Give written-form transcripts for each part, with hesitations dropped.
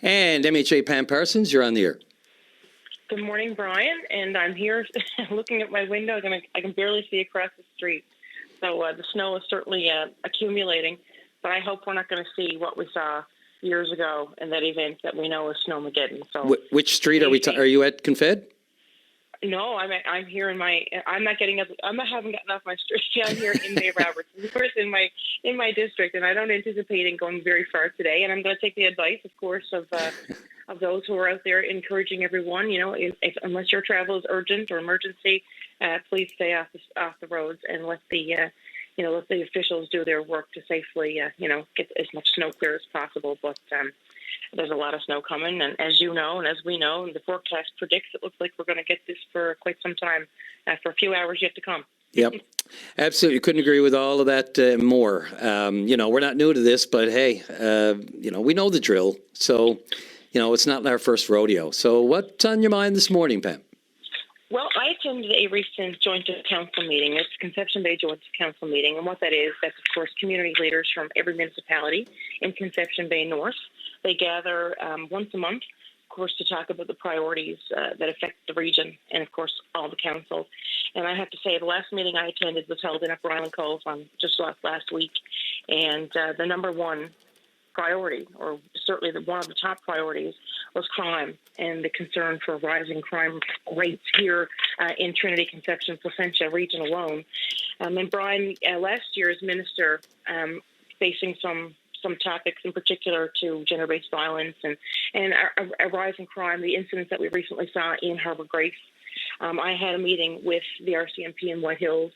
And MHA Pam Parsons, you're on the air. Good morning, Brian. And I'm here looking at my window, and I can barely see across the street. So the snow is certainly accumulating, but I hope we're not going to see what we saw years ago in that event that we know is Snowmageddon. So, which street are we? Are you at Confed? No, I'm here in my. I'm not having gotten off my street. I'm here in Bay Roberts, of course, in my district, and I don't anticipate going very far today. And I'm going to take the advice, of course, of those who are out there, encouraging everyone. You know, unless your travel is urgent or emergency, please stay off the roads and let the let the officials do their work to safely get as much snow clear as possible. But there's a lot of snow coming, and as you know, and as we know, and the forecast predicts, it looks like we're going to get this for quite some time, for a few hours yet to come. Yep, absolutely. Couldn't agree with all of that more. We're not new to this, but hey, we know the drill. So, it's not our first rodeo. So what's on your mind this morning, Pam? Well, I attended a recent Joint Council meeting. It's Conception Bay Joint Council meeting, and what that's, of course, community leaders from every municipality in Conception Bay North. They gather once a month, of course, to talk about the priorities that affect the region and, of course, all the councils. And I have to say, the last meeting I attended was held in Upper Island Cove just last week, and the number one priority, or certainly one of the top priorities, was crime and the concern for rising crime rates here in Trinity, Conception, Placentia region alone. And Brian, last year as minister, facing some topics in particular to gender-based violence and a rise in crime, the incidents that we recently saw in Harbour Grace. I had a meeting with the RCMP in White Hills,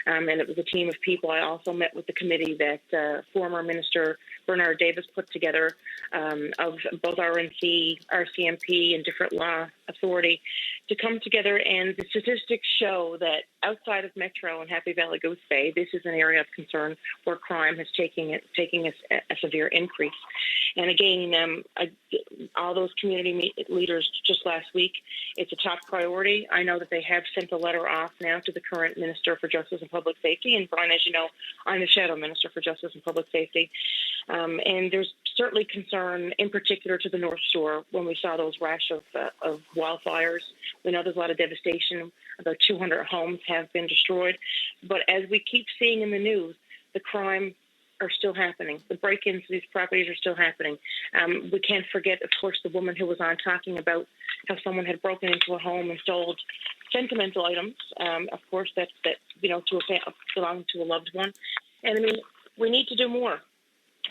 and it was a team of people. I also met with the committee that former Minister Bernard Davis put together of both RNC, RCMP, and different law authority to come together. And the statistics show that outside of Metro and Happy Valley Goose Bay, this is an area of concern where crime is taking a severe increase. And again, all those community leaders just last week, it's a top priority. I know that they have sent a letter off now to the current Minister for Justice and Public Safety. And Brian, as you know, I'm the Shadow Minister for Justice and Public Safety. And there's certainly concern, in particular to the North Shore, when we saw those rash of wildfires. We know there's a lot of devastation. About 200 homes have been destroyed. But as we keep seeing in the news, the crime are still happening. The break-ins to these properties are still happening. We can't forget, of course, the woman who was on talking about how someone had broken into a home and stole sentimental items, of course, that belonging to a loved one. And I mean, we need to do more.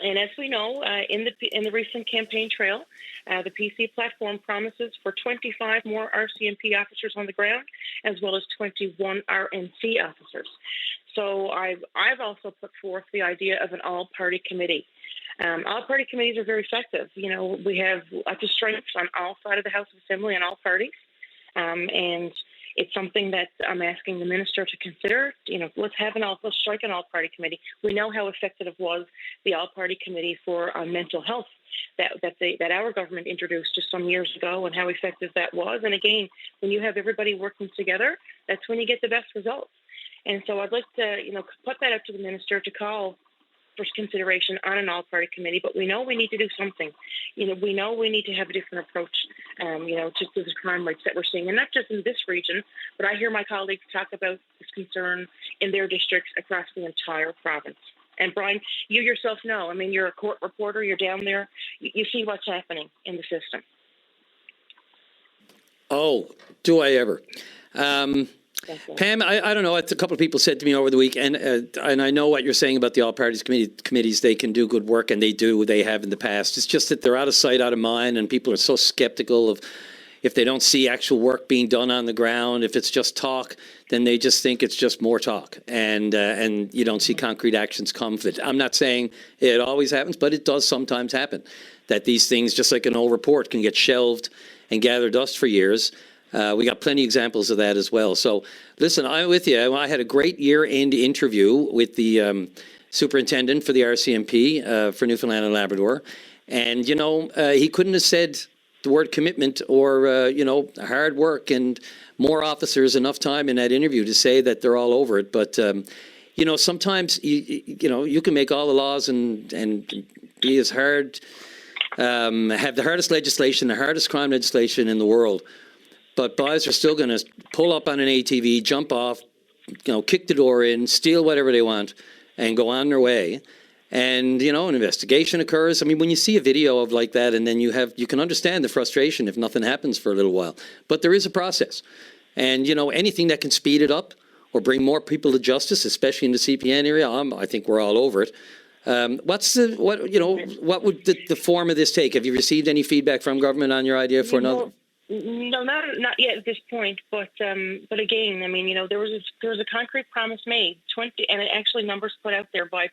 And as we know, in the recent campaign trail, the PC platform promises for 25 more RCMP officers on the ground, as well as 21 RNC officers. So I've also put forth the idea of an all-party committee. All-party committees are very effective. We have lots of strengths on all sides of the House of Assembly and all parties, and it's something that I'm asking the minister to consider. Let's strike an all-party committee. We know how effective it was, the all-party committee for mental health that our government introduced just some years ago, and how effective that was. And again, when you have everybody working together, that's when you get the best results. And so I'd like to, put that up to the minister to call for consideration on an all-party committee. But we know we need to do something. We know we need to have a different approach, to the crime rates that we're seeing, and not just in this region. But I hear my colleagues talk about this concern in their districts across the entire province. And Brian, you yourself know. I mean, you're a court reporter. You're down there. You see what's happening in the system. Oh, do I ever? Pam, I don't know. A couple of people said to me over the weekend, and I know what you're saying about the all-parties committees. They can do good work, and they have in the past. It's just that they're out of sight, out of mind, and people are so skeptical of if they don't see actual work being done on the ground. If it's just talk, then they just think it's just more talk, and you don't see concrete actions come from it. I'm not saying it always happens, but it does sometimes happen that these things, just like an old report, can get shelved and gather dust for years. We got plenty of examples of that as well. So, listen, I'm with you. I had a great year-end interview with the superintendent for the RCMP for Newfoundland and Labrador. And, he couldn't have said the word commitment or, hard work and more officers enough time in that interview to say that they're all over it. But, sometimes, you can make all the laws and be as hard have the hardest legislation, the hardest crime legislation in the world. But boys are still going to pull up on an ATV, jump off, kick the door in, steal whatever they want, and go on their way. And, an investigation occurs. I mean, when you see a video of like that, and then you can understand the frustration if nothing happens for a little while. But there is a process. And, anything that can speed it up or bring more people to justice, especially in the CPN area, I think we're all over it. What would the form of this take? Have you received any feedback from government on your idea for another? No, not yet at this point. But again, I mean, there was a concrete promise made, 20, and actually numbers put out there by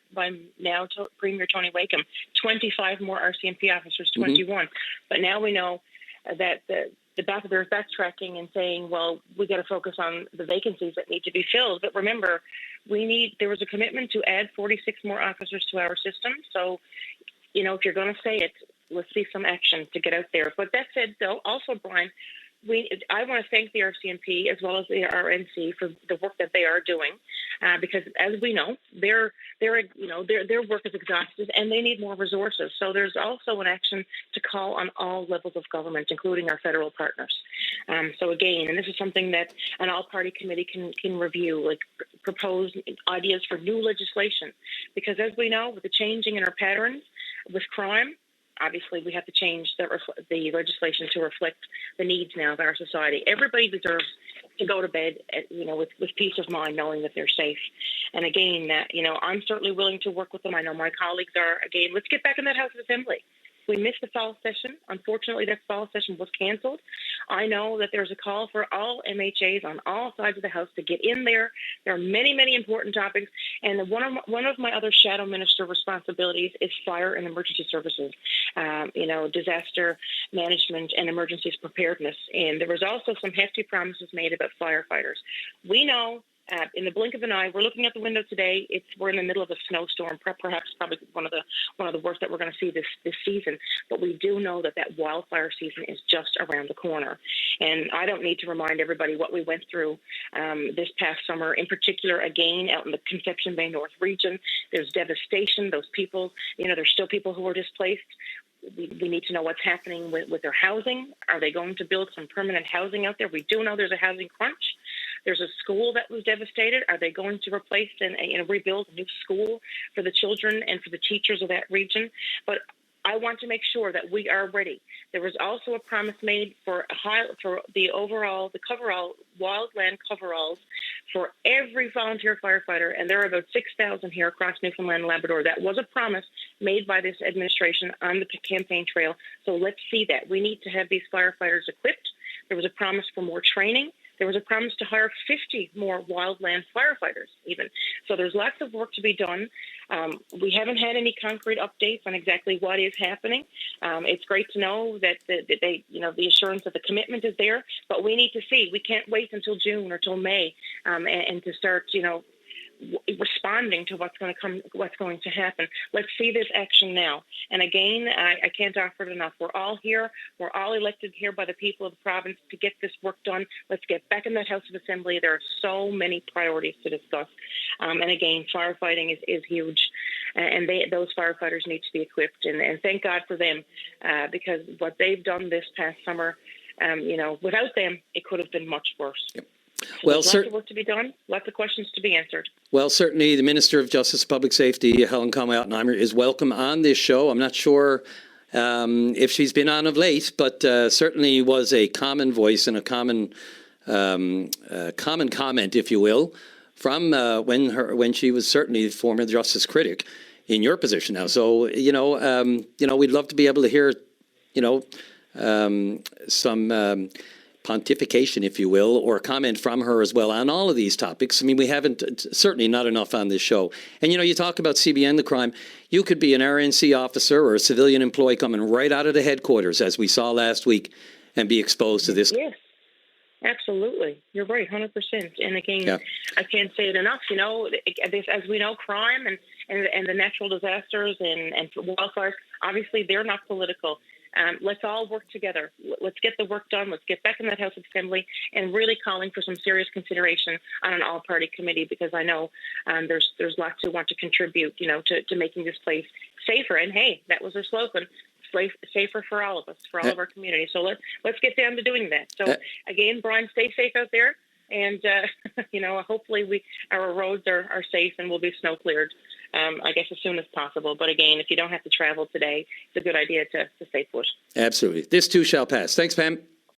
now Premier Tony Wakeham, 25 more RCMP officers, 21. But now we know that there's backtracking and saying, well, we got to focus on the vacancies that need to be filled. But remember, there was a commitment to add 46 more officers to our system. So, if you're going to say it, let's see some action to get out there. But that said, though, also, Brian, I want to thank the RCMP as well as the RNC for the work that they are doing, because as we know, their work is exhausted and they need more resources. So there's also an action to call on all levels of government, including our federal partners. So again, and this is something that an all-party committee can review, like propose ideas for new legislation, because as we know, with the changing in our patterns with crime, obviously, we have to change the legislation to reflect the needs now of our society. Everybody deserves to go to bed, with peace of mind, knowing that they're safe. And again, I'm certainly willing to work with them. I know my colleagues are. Again, let's get back in that House of Assembly. We missed the fall session. Unfortunately, that fall session was canceled. I know that there's a call for all MHAs on all sides of the House to get in there. There are many, many important topics. And one of my other shadow minister responsibilities is fire and emergency services, disaster management and emergencies preparedness. And there was also some hefty promises made about firefighters. We know in the blink of an eye, we're looking out the window today. We're in the middle of a snowstorm, perhaps probably one of the worst that we're going to see this season. But we do know that wildfire season is just around the corner. And I don't need to remind everybody what we went through this past summer, in particular, again, out in the Conception Bay North region. There's devastation. Those people, there's still people who are displaced. We need to know what's happening with their housing. Are they going to build some permanent housing out there? We do know there's a housing crunch. There's a school that was devastated. Are they going to replace and rebuild a new school for the children and for the teachers of that region? But I want to make sure that we are ready. There was also a promise made for the coverall, wildland coveralls for every volunteer firefighter, and there are about 6,000 here across Newfoundland and Labrador. That was a promise made by this administration on the campaign trail. So let's see that. We need to have these firefighters equipped. There was a promise for more training. There was a promise to hire 50 more wildland firefighters even. So there's lots of work to be done. We haven't had any concrete updates on exactly what is happening. It's great to know that the assurance that the commitment is there, but we need to see. We can't wait until June or till May and to start, responding to what's going to happen. Let's see this action now. And again, I can't offer it enough. We're all here. We're all elected here by the people of the province to get this work done. Let's get back in that House of Assembly. There are so many priorities to discuss. And again, firefighting is huge. And those firefighters need to be equipped. And thank God for them, because what they've done this past summer, without them, it could have been much worse. Yep. So well, there's lots of work to be done, lots of questions to be answered. Well, certainly the Minister of Justice and Public Safety, Helen Conway-Ottenheimer, is welcome on this show. I'm not sure if she's been on of late, but certainly was a common voice and a common comment, if you will, from when she was certainly the former justice critic in your position now. So, we'd love to be able to hear, some pontification, if you will, or a comment from her as well on all of these topics. I mean, we haven't, certainly not enough on this show. And, you talk about CBN, the crime. You could be an RNC officer or a civilian employee coming right out of the headquarters, as we saw last week, and be exposed to this. Yes, absolutely. You're right, 100%. And again, yeah. I can't say it enough. As we know, crime and the natural disasters and wildfires, obviously they're not political. Let's all work together. Let's get the work done. Let's get back in that House of Assembly and really calling for some serious consideration on an all-party committee, because I know there's lots who want to contribute, to making this place safer. And hey, that was their slogan, safer for all of us, for all of our communities. So let's get down to doing that. So again, Brian, stay safe out there, and hopefully our roads are safe and will be snow cleared. I guess as soon as possible. But again, if you don't have to travel today, it's a good idea to stay put. Absolutely. This too shall pass. Thanks, Pam.